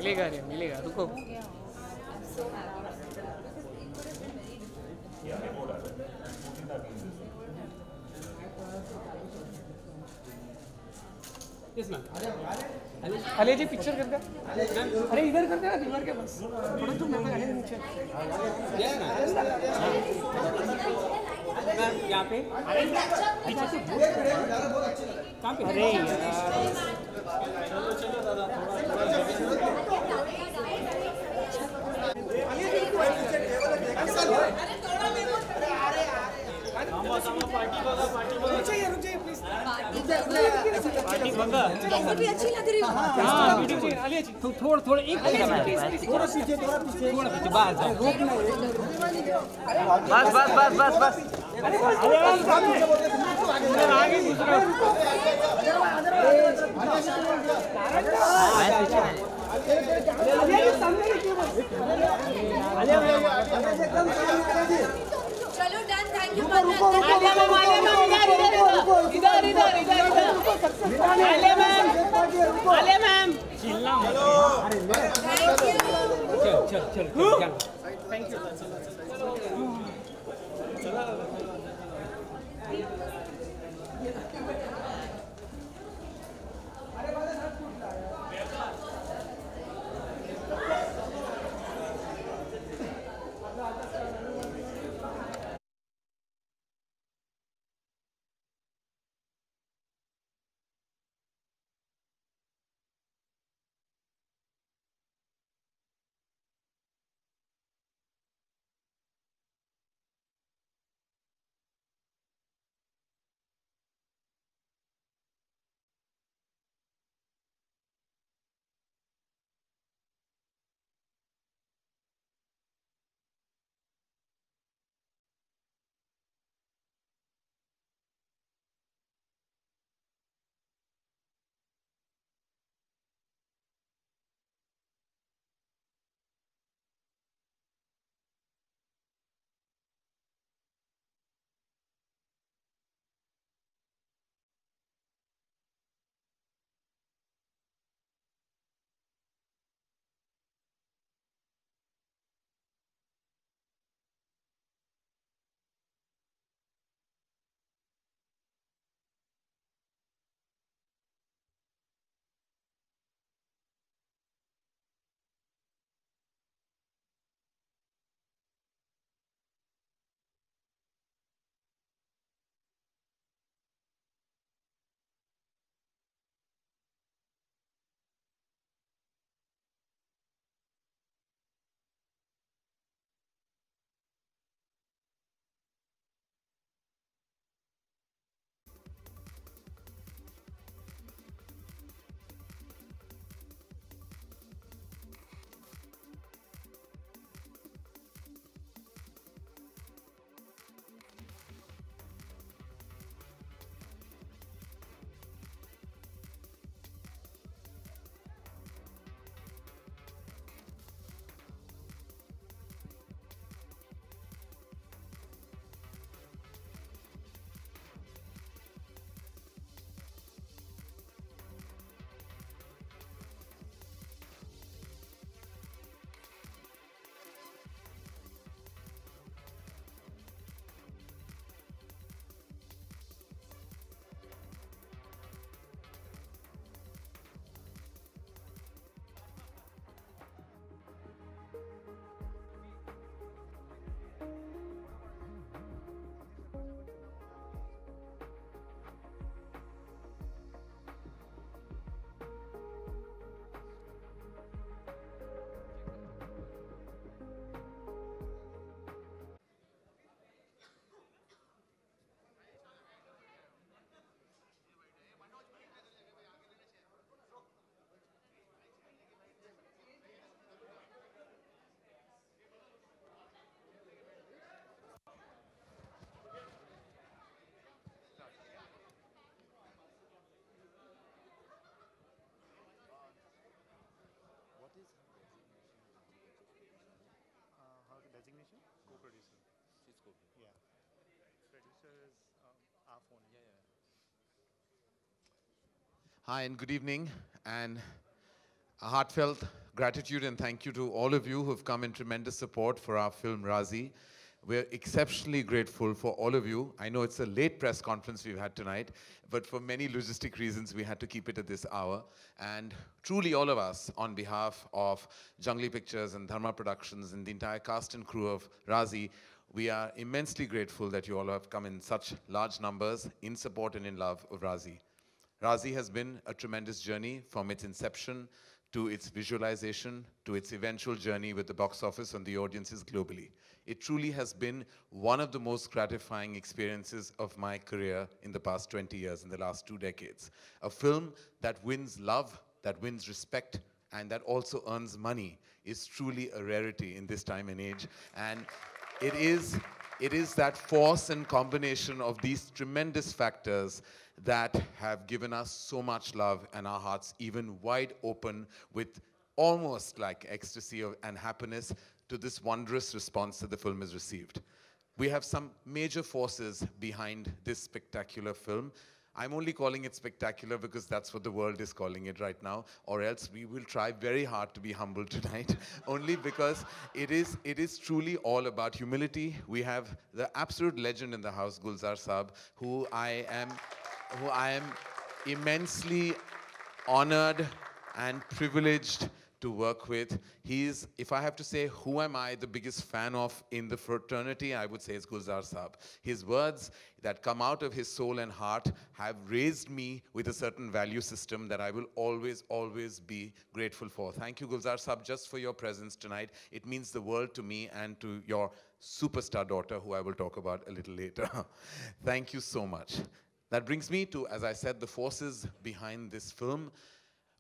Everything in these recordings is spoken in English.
मिलेगा रे, मिलेगा, रुको। अले जी पिक्चर कर दे। अरे इधर कर दे ना, दीवार के पास थोड़ा तुम नीचे यहाँ पे। कहाँ पे? अरे यार पार्टी बंगा ऐसे भी अच्छी लग रही है। हाँ वीडियो चाहिए। आलिया जी थोड़ा एक थोड़ा पीछे बाहर जाओ। बस अरे आगे दूसरा चलो done, thank you. Alia ma'am चिल्ला चल thank you. Hi and good evening, and a heartfelt gratitude and thank you to all of you who've come in tremendous support for our film Razi. We're exceptionally grateful for all of you. I know it's a late press conference we've had tonight, but for many logistic reasons, we had to keep it at this hour. And truly all of us, on behalf of Junglee Pictures and Dharma Productions and the entire cast and crew of Razi, we are immensely grateful that you all have come in such large numbers in support and in love of Razi. Razi has been a tremendous journey from its inception to its visualization, to its eventual journey with the box office and the audiences globally. It truly has been one of the most gratifying experiences of my career in the past 20 years, in the last 2 decades. A film that wins love, that wins respect, and that also earns money is truly a rarity in this time and age. And it is that force and combination of these tremendous factors that have given us so much love and our hearts even wide open with almost like ecstasy and happiness to this wondrous response that the film has received. We have some major forces behind this spectacular film. I'm only calling it spectacular because that's what the world is calling it right now, or else we will try very hard to be humble tonight, only because it is truly all about humility. We have the absolute legend in the house, Gulzar Saab, who I am immensely honored and privileged to work with. He's, if I have to say who am I the biggest fan of in the fraternity, I would say it's Gulzar Saab. His words that come out of his soul and heart have raised me with a certain value system that I will always, always be grateful for. Thank you, Gulzar Saab, just for your presence tonight. It means the world to me and to your superstar daughter, who I will talk about a little later. Thank you so much. That brings me to, as I said, the forces behind this film.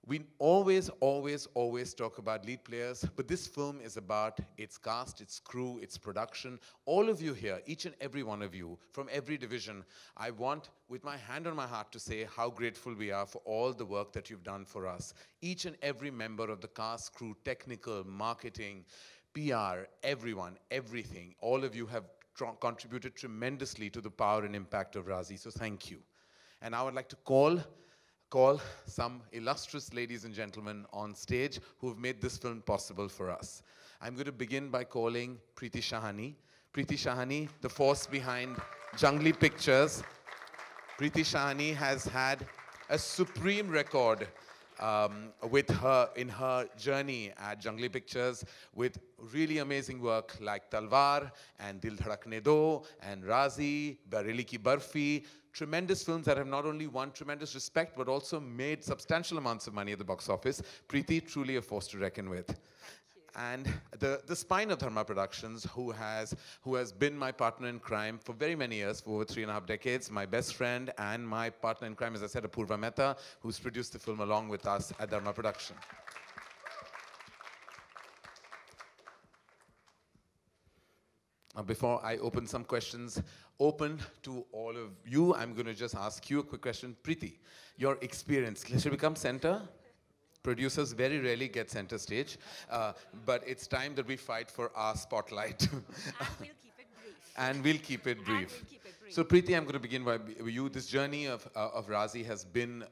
We always, always, always talk about lead players, but this film is about its cast, its crew, its production. All of you here, each and every one of you, from every division, I want, with my hand on my heart, to say how grateful we are for all the work that you've done for us. Each and every member of the cast, crew, technical, marketing, PR, everyone, everything, all of you have contributed tremendously to the power and impact of Razi, so thank you. And I would like to call some illustrious ladies and gentlemen on stage who have made this film possible for us. I'm going to begin by calling Preeti Shahani. Preeti Shahani, the force behind Junglee Pictures. Preeti Shahani has had a supreme record in her journey at Junglee Pictures with really amazing work like Talwar and Dil Dhadakne Do and Razi, Bareli Ki Barfi. Tremendous films that have not only won tremendous respect, but also made substantial amounts of money at the box office. Preeti, truly a force to reckon with. And the spine of Dharma Productions, who has been my partner in crime for very many years, for over 3.5 decades, my best friend and my partner in crime, as I said, Apurva Mehta, who's produced the film along with us at Dharma Production. Before I open some questions, open to all of you, I'm going to just ask you a quick question. Preeti, your experience, should we come center? Producers very rarely get center stage, but it's time that we fight for our spotlight. And we'll keep it brief. And we'll keep it brief. So Preeti, I'm going to begin by you. This journey of Razi has been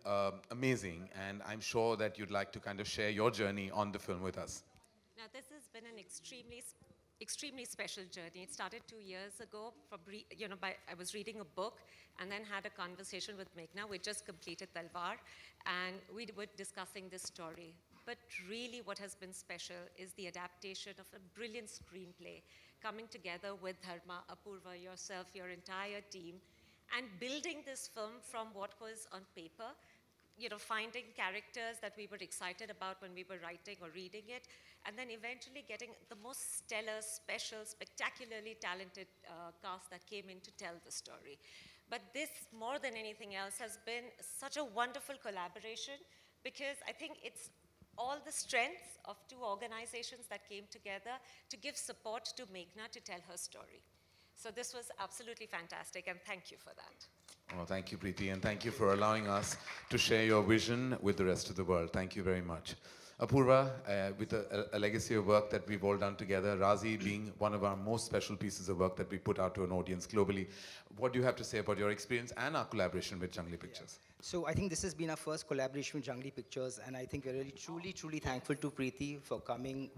amazing, and I'm sure that you'd like to kind of share your journey on the film with us. Now, this has been an extremely special journey. It started 2 years ago. I was reading a book and then had a conversation with Meghna. We just completed Talwar, and we were discussing this story. But really what has been special is the adaptation of a brilliant screenplay coming together with Dharma, Apurva, yourself, your entire team, and building this film from what was on paper, finding characters that we were excited about when we were writing or reading it, and then eventually getting the most stellar, special, spectacularly talented cast that came in to tell the story. But this, more than anything else, has been such a wonderful collaboration, because I think it's all the strengths of two organizations that came together to give support to Meghna to tell her story. So this was absolutely fantastic, and thank you for that. Oh, thank you, Preeti, and thank you for allowing us to share your vision with the rest of the world. Thank you very much. Apurva, with a legacy of work that we've all done together, Razi being one of our most special pieces of work that we put out to an audience globally, what do you have to say about your experience and our collaboration with Jungly Pictures? So I think this has been our first collaboration with Jungly Pictures, and I think we're really truly thankful to Preeti for coming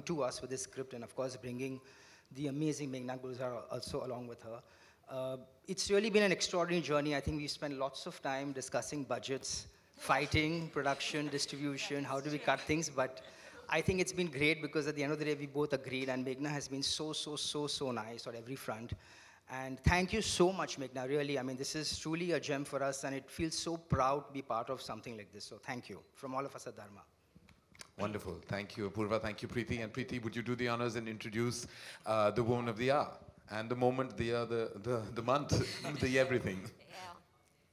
to us with this script, and of course bringing the amazing Meghna Gulzar also along with her. It's really been an extraordinary journey. I think we spent lots of time discussing budgets, fighting, production, distribution, how do we cut things, but I think it's been great because at the end of the day we both agreed, and Meghna has been so nice on every front. And thank you so much, Meghna, really. I mean, this is truly a gem for us, and it feels so proud to be part of something like this. So thank you from all of us at Dharma. Wonderful. Thank you, Apurva. Thank you, Preeti. And Preeti, would you do the honors and introduce the woman of the hour and the moment, the year, the month, the everything? Yeah.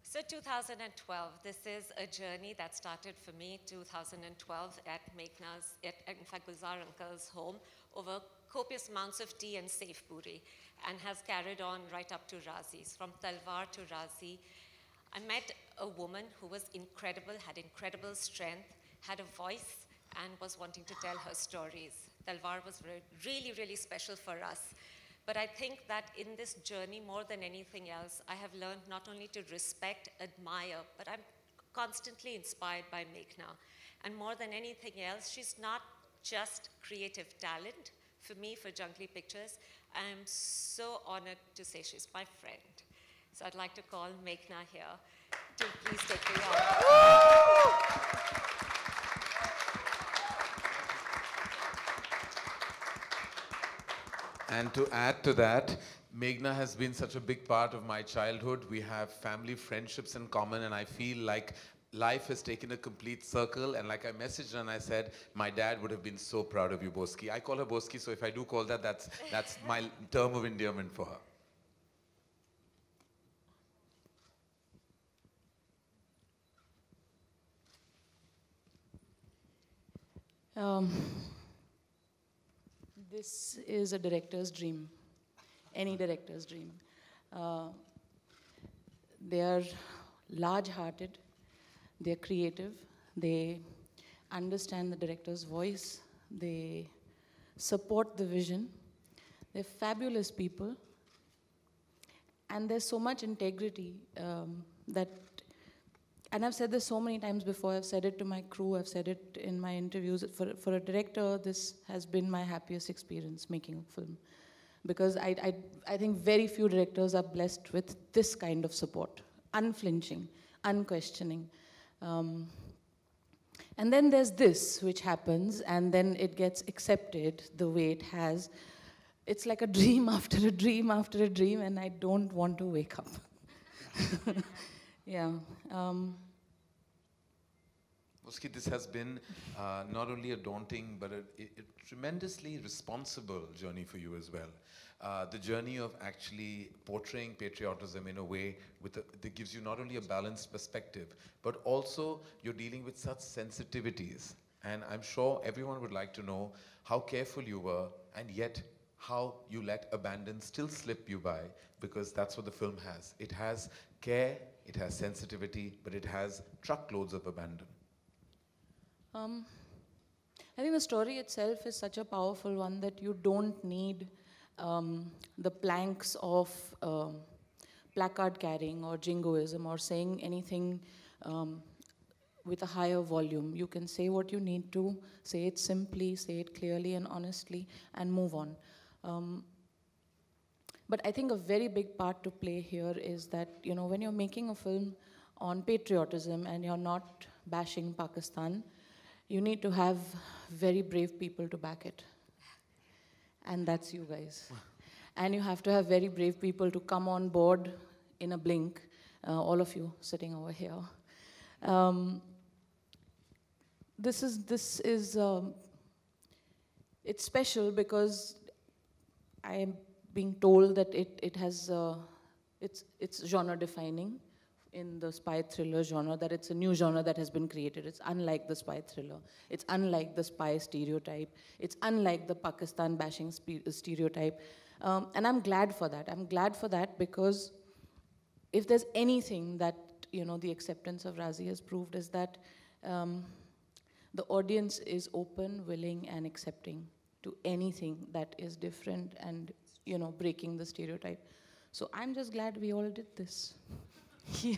So 2012, this is a journey that started for me 2012 at Meghna's, in fact, Gulzar Uncle's home over copious amounts of tea and safe puri, and has carried on right up to Razi's. From Talwar to Razi, I met a woman who was incredible, had incredible strength, had a voice, and was wanting to tell her stories. Talwar was really special for us. But I think that in this journey, more than anything else, I have learned not only to respect, admire, but I'm constantly inspired by Meghna. And more than anything else, she's not just creative talent. For me, for Jungly Pictures, I'm so honored to say she's my friend. So I'd like to call Meghna here to please take the honor. And to add to that, Meghna has been such a big part of my childhood. We have family friendships in common, and I feel like life has taken a complete circle. And like I messaged her and I said, my dad would have been so proud of you, Boski. I call her Boski, so if I do call that, that's my term of endearment for her. This is a director's dream, any director's dream. They are large-hearted, they're creative, they understand the director's voice, they support the vision, they're fabulous people, and there's so much integrity and I've said this so many times before, I've said it to my crew, I've said it in my interviews. For a director, this has been my happiest experience making a film. Because I think very few directors are blessed with this kind of support, unflinching, unquestioning. And then there's this, which happens, and then it gets accepted the way it has. It's like a dream after a dream after a dream, and I don't want to wake up. Yeah. Boski, this has been not only a daunting, but a tremendously responsible journey for you as well. The journey of actually portraying patriotism in a way that gives you not only a balanced perspective, but also you're dealing with such sensitivities. And I'm sure everyone would like to know how careful you were, and yet how you let abandon still slip you by, because that's what the film has. It has care, it has sensitivity, but it has truckloads of abandon. I think the story itself is such a powerful one that you don't need the planks of placard carrying or jingoism or saying anything with a higher volume. You can say what you need to, say it simply, say it clearly and honestly, and move on. But I think a very big part to play here is that, you know, when you're making a film on patriotism and you're not bashing Pakistan, you need to have very brave people to back it. And that's you guys. And you have to have very brave people to come on board in a blink, all of you sitting over here. It's special because I am being told that it's genre defining in the spy thriller genre, that it's a new genre that has been created. It's unlike the spy thriller. It's unlike the spy stereotype. It's unlike the Pakistan bashing stereotype. And I'm glad for that. I'm glad for that because if there's anything that, you know, the acceptance of Razi has proved is that the audience is open, willing, and accepting to anything that is different and, you know, breaking the stereotype. So I'm just glad we all did this. Yeah.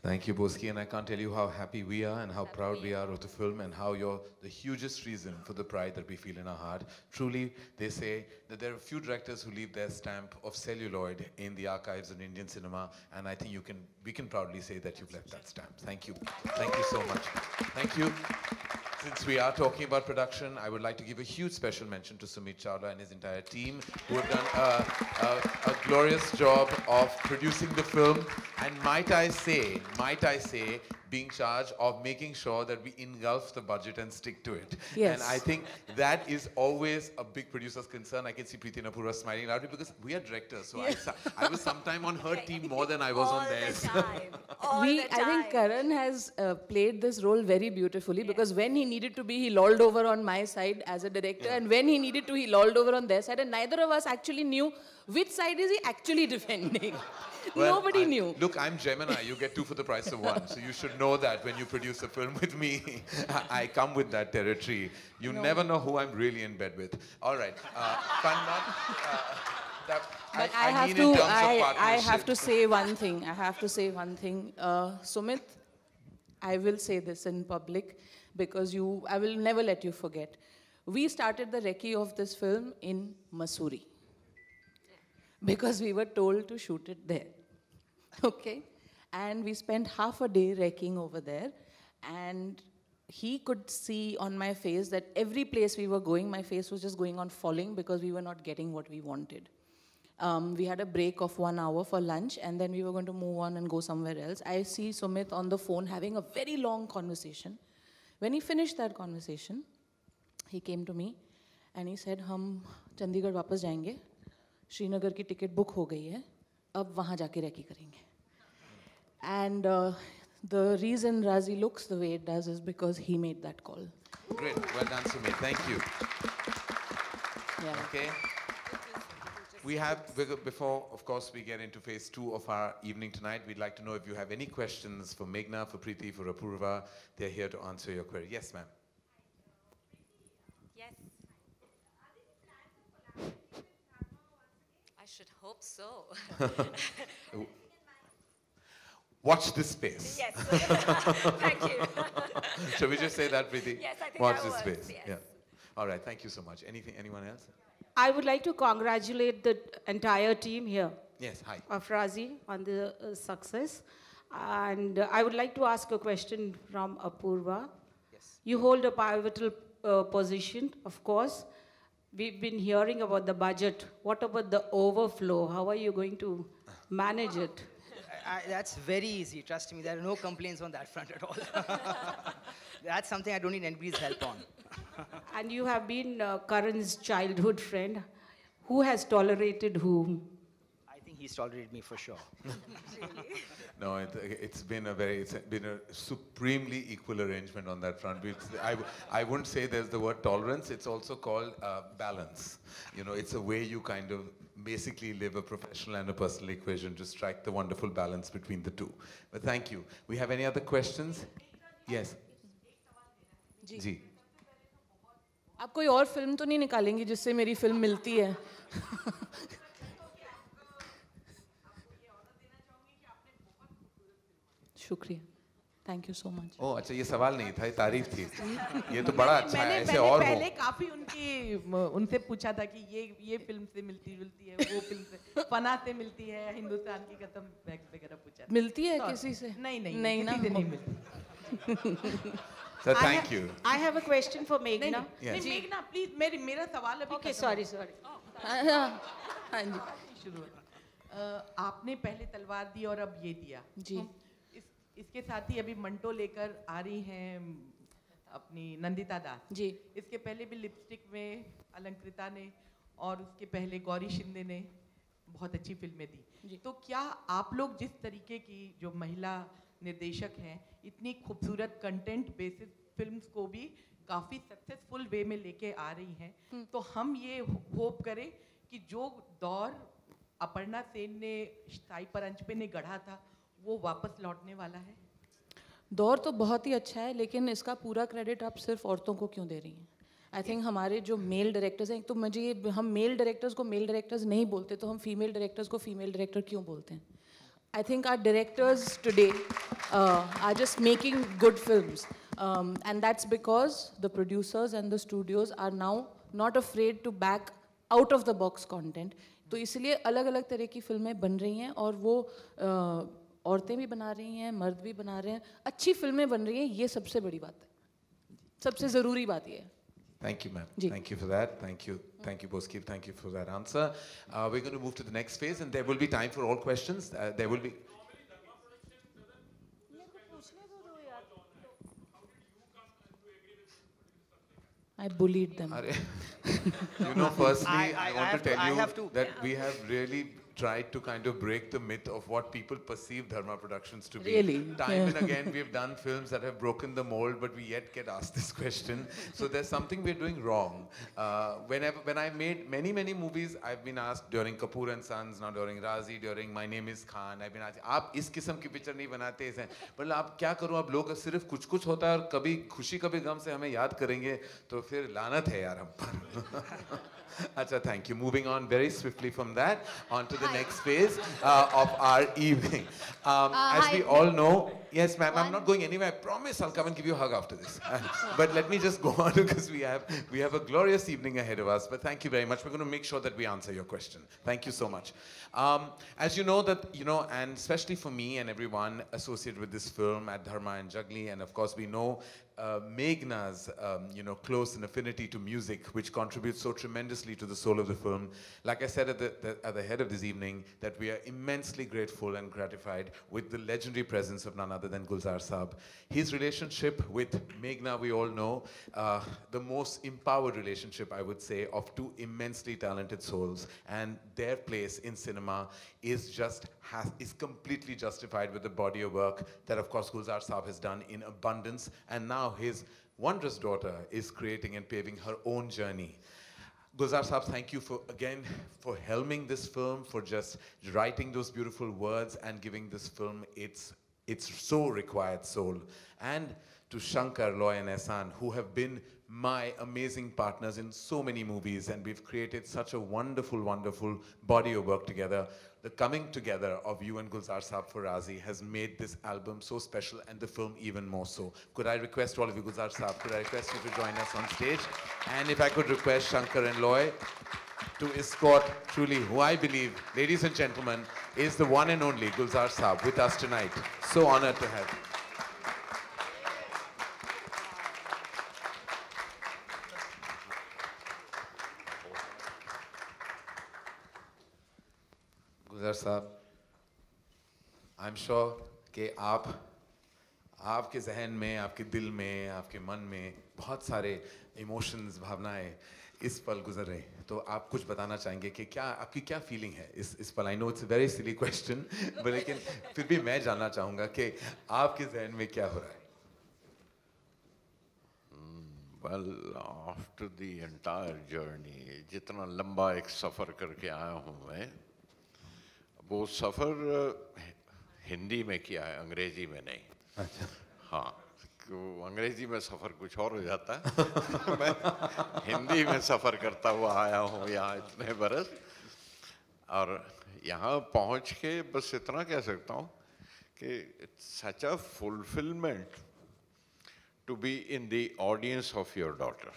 Thank you, Boski, and I can't tell you how happy we are and how proud we are of the film and how you're the hugest reason for the pride that we feel in our heart. Truly, they say that there are few directors who leave their stamp of celluloid in the archives of Indian cinema, and I think we can proudly say that you've left that stamp. Thank you. Thank you so much. Thank you. Since we are talking about production, I would like to give a huge special mention to Sumit Chawla and his entire team, who have done a glorious job of producing the film, and might I say, being charged of making sure that we engulf the budget and stick to it. Yes. And I think that is always a big producer's concern. I can see Preeti and Apurva smiling loudly because we are directors, so I was sometime on her team more than I was on theirs. I think Karan has played this role very beautifully, because when he needed to be, he lolled over on my side as a director, and when he needed to, he lolled over on their side, and neither of us actually knew which side is he actually defending. Well, Nobody knew. Look, I'm Gemini. You get 2 for the price of 1. So you should know that when you produce a film with me, I come with that territory. You never know who I'm really in bed with. All right. Kannan, But I have to say one thing. Sumit, I will say this in public because I will never let you forget. We started the recce of this film in Mussoorie because we were told to shoot it there. Okay? And we spent half a day recceing over there, and he could see on my face that every place we were going, my face was just going on falling because we were not getting what we wanted. We had a break of 1 hour for lunch, and then we were going to move on and go somewhere else. I see Sumit on the phone having a very long conversation. When he finished that conversation, he came to me and he said, "हम चंडीगढ़ वापस जाएंगे, श्रीनगर की ticket book हो गई है, अब वहाँ जाके रेकी करेंगे." And the reason Razi looks the way it does is because he made that call. Great. Well done, Sumit. Thank you. Yeah. Okay. Before, of course, we get into phase 2 of our evening tonight, we'd like to know if you have any questions for Meghna, for Preeti, for Apurva. They're here to answer your query. Yes, ma'am. Yes. I should hope so. Watch this space. Yes. Thank you. Shall we just say that, Preeti? Yes, I think Watch that this works, space. yes. Yeah. All right. Thank you so much. Anyone else? I would like to congratulate the entire team here Yes. Hi. of Razi on the success. And I would like to ask a question from Apurva. Yes. You hold a pivotal position, of course. We've been hearing about the budget. What about the overflow? How are you going to manage it? That's very easy. Trust me, there are no complaints on that front at all. That's something I don't need anybody's help on. And you have been Karan's childhood friend. Who has tolerated whom? I think he's tolerated me for sure. No, it's been a supremely equal arrangement on that front. I wouldn't say there's the word tolerance. It's also called balance. You know, it's a way you kind of basically live a professional and a personal equation to strike the wonderful balance between the two. But thank you. We have any other questions? Yes. जी. आप कोई और film तो नहीं निकालेंगी जिससे मेरी film मिलती है? शुक्रिया. Thank you so much. ओह अच्छा, ये सवाल नहीं था, ये तारीफ थी. ये तो बड़ा अच्छा है, ऐसे और हो. पहले काफी उनसे पूछा था कि ये फिल्म से मिलती है, वो फिल्म से फना से मिलती है, हिंदुस्तान की कसम वगैरह पूछा. मिलती है किसी से? नहीं ना, नहीं मिलती. So thank you. I have a question for Meghna. Yes. मेघना प्लीज मेरा सवाल अभी Okay, sorry. हाँ जी. शुरू आपने पहले तलवार दी और अब ये दिया जी. इसके साथ ही अभी मंटो लेकर आ रही हैं अपनी नंदिता दास जी. इसके पहले भी लिपस्टिक में अलंकृता ने और उसके पहले गौरी शिंदे ने बहुत अच्छी फिल्में दी. तो क्या आप लोग जिस तरीके की जो महिला निर्देशक हैं इतनी खूबसूरत कंटेंट बेसिस फिल्म्स को भी काफ़ी सक्सेसफुल वे में लेके आ रही हैं, तो हम ये होप करें कि जो दौर अपर्णा सेन ने साई परंजपे ने गढ़ा था वो वापस लौटने वाला है? दौर तो बहुत ही अच्छा है, लेकिन इसका पूरा क्रेडिट आप सिर्फ औरतों को क्यों दे रही हैं? आई थिंक हमारे जो मेल डायरेक्टर्स हैं, तो मुझे हम मेल डायरेक्टर्स को मेल डायरेक्टर्स नहीं बोलते, तो हम फीमेल डायरेक्टर्स को फीमेल डायरेक्टर क्यों बोलते हैं? I think our directors today are just making good films. And that's because the producers and the studios are now not afraid to back out of the box content. तो इसलिए अलग अलग तरह की फिल्में बन रही हैं, और वो औरतें भी बना रही हैं, मर्द भी बना रहे हैं, अच्छी फिल्में बन रही हैं, ये सबसे बड़ी बात है, सबसे ज़रूरी बात ये है. Thank you, ma'am. Thank you for that. Thank you, Boskip. Thank you for that answer. We're going to move to the next phase, and there will be time for all questions. There will be. I bullied them. You know, firstly, I want to tell you that we have really tried to kind of break the myth of what people perceive Dharma Productions to be. Really? Time and again, we've done films that have broken the mold, but we yet get asked this question. So there's something we're doing wrong. When I made many movies, I've been asked during Kapoor and Sons, now during Razi, during My Name is Khan, I've been asked, आप इस किस्म की picture नहीं बनाते हैं, मतलब आप क्या करूँ, आप लोग सिर्फ कुछ होता है और कभी खुशी कभी गम से हमें याद करेंगे, तो फिर लानत है यार हम पर. Acha, thank you. Moving on very swiftly from that, on to the next phase of our evening. As we all know, yes ma'am, I'm not going anywhere, I promise I'll come and give you a hug after this. But let me just go on, because we have a glorious evening ahead of us. But thank you very much. We're going to make sure that we answer your question. Thank you so much. As you know that, and especially for me and everyone associated with this film at Dharma and Jagli, and of course we know Meghnaa's, close and affinity to music, which contributes so tremendously to the soul of the film. Like I said at the head of this evening, that we are immensely grateful and gratified with the legendary presence of none other than Gulzar Saab. His relationship with Meghnaa, we all know, the most empowered relationship, I would say, of two immensely talented souls, and their place in cinema is completely justified with the body of work that, of course, Gulzar Saab has done in abundance, and now his wondrous daughter is creating and paving her own journey. Gulzar Saab, thank you for helming this film, for just writing those beautiful words and giving this film its so required soul. And to Shankar, Loy and Ehsan, who have been my amazing partners in so many movies, and we've created such a wonderful, wonderful body of work together. The coming together of you and Gulzar Saab for Razi has made this album so special, and the film even more so. Could I request all of you, Gulzar Saab, could I request you to join us on stage? And if I could request Shankar and Loy to escort truly, who I believe, ladies and gentlemen, is the one and only Gulzar Saab with us tonight. So honored to have you. Gulzar Saab, I'm sure कि आपके जहन में, आपके दिल में, आपके मन में बहुत सारे इमोशंस, भावनाएं इस पल गुजर रहे हैं. तो आप कुछ बताना चाहेंगे कि आपकी क्या फीलिंग है इस पल? I know it's a very silly question, but लेकिन फिर भी मैं जानना चाहूँगा कि आपके जहन में क्या हो रहा है? Well, after the entire journey, जितना लंबा एक सफ़र करके आया हूँ मैं, वो सफ़र हिंदी में किया है, अंग्रेजी में नहीं. अच्छा. हाँ, तो अंग्रेजी में सफ़र कुछ और हो जाता है. मैं हिंदी में सफ़र करता हुआ आया हूँ यहाँ इतने बरस, और यहाँ पहुँच के बस इतना कह सकता हूँ कि it's such a fulfillment to be in the audience of your daughter.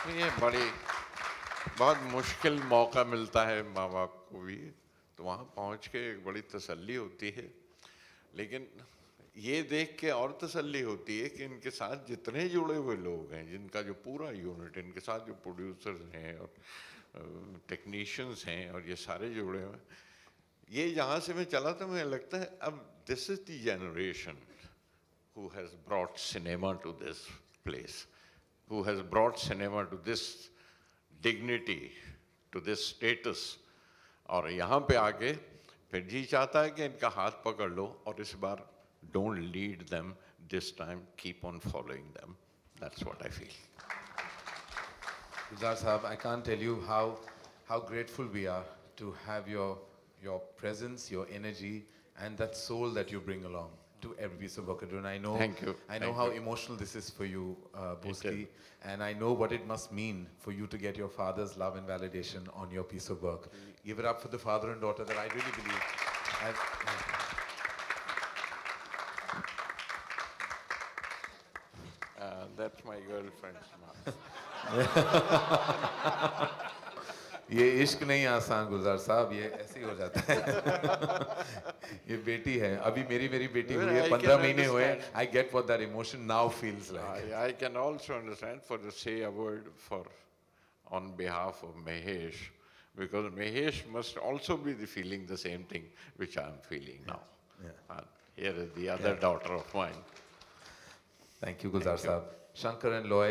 ये बहुत मुश्किल मौका मिलता है माँ बाप को भी, तो वहाँ पहुँच के एक बड़ी तसल्ली होती है. लेकिन ये देख के और तसल्ली होती है कि इनके साथ जितने जुड़े हुए लोग हैं, जिनका जो पूरा यूनिट, इनके साथ जो प्रोड्यूसर्स हैं और टेक्नीशियंस हैं और ये सारे जुड़े हुए हैं, ये जहाँ से मैं चला तो मुझे लगता है अब this is the generation who has brought cinema to this place, who has brought cinema to this dignity, to this status. और यहाँ पे आके फिर जी चाहता है कि इनका हाथ पकड़ लो और इस बार don't lead them, this time keep on following them. That's what I feel. Gulzar Saab, I can't tell you how grateful we are to have your presence, your energy, and that soul that you bring along to every piece of work you do. And I know, Thank you. I know Thank how you. emotional this is for you, Boski, is. and I know what it must mean for you to get your father's love and validation on your piece of work. Give it up for the father and daughter that I really believe. That's my girlfriend's mom. ये इश्क नहीं आसान गुलजार साहब, ये ऐसे ही हो जाता है. ये बेटी है, अभी मेरी बेटी हुई है, 15 महीने हुए. I get what that emotion now feels like. I can also understand, for to say a word on behalf of Mahesh, because Mahesh must also be feeling the same thing which I am feeling now. Yeah. And here is the other daughter of mine. Thank you, Gulzar Saab. Shankar and Loy.